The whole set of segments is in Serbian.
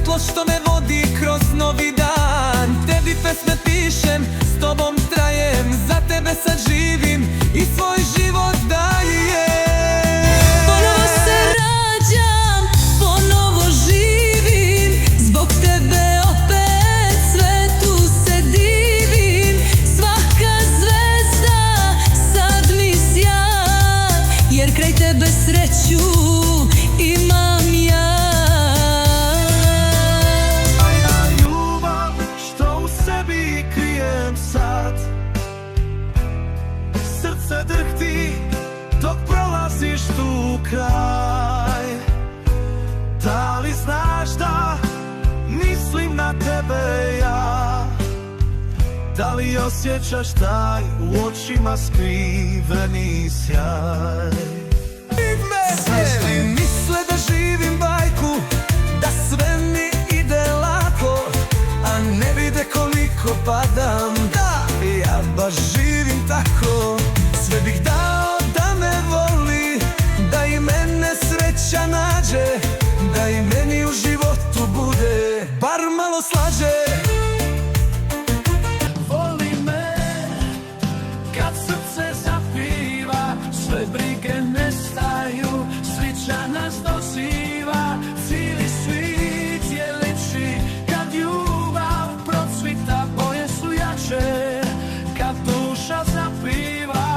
svetlo što me vodi kroz novi dan. Tebi pesme pišem, s tobom trajem, za tebe sad živim i svoj život dajem. Ponovo se rađam, ponovo živim, zbog tebe opet svetu se divim. Svaka zvezda sad mi sja, jer kraj tebe sreću imam ja. Moja ljubav što u sebi krijem sad, srce drhti dok prolaziš tu kraj. Da li znaš da mislim na tebe ja? Da li osjećaš taj u očima skriveni sjaj? Svi misle da živim bajku, da sve mi ide lako, a ne vide koliko padam. Da, ja baš živim tako. Sve bih dao da me voli, da i mene sreća nađe, da i meni u životu bude bar malo slađe. Voli me kad srce zapiva, sve brige nestaju, sreća nas doziva. Cijeli svijet je lepši kad ljubav procvita, boje su jače kad duša zapiva.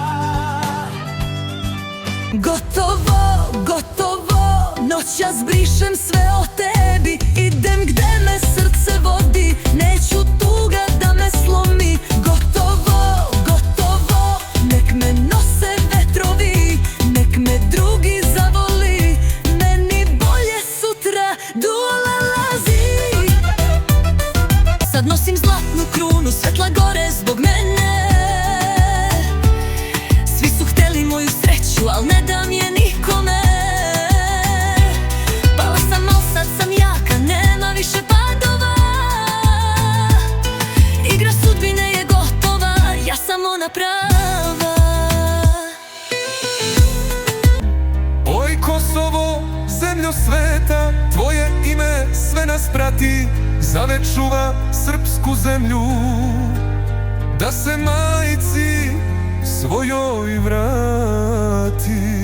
Gotovo, gotovo, noćas brišem sve o tebi. Idem gde me srce vodi, neću tuga da me slomi. Gotovo, gotovo, nek me nose vetrovi, nek me drugi zavoli, meni bolje sutra dolazi. Sad nosim zlatnu krunu, svetla gore zbog mene. Svi su hteli moju sreću, al ne dam je nikome. Pala sam, al sad sam jaka, nema više padova. Igra sudbine je gotova, ja sam ona prava. Oj Kosovo, zemljo sveta, tvoje ime sve nas prati. Zavek čuva srpsku zemlju, da se majci svojoj vrati.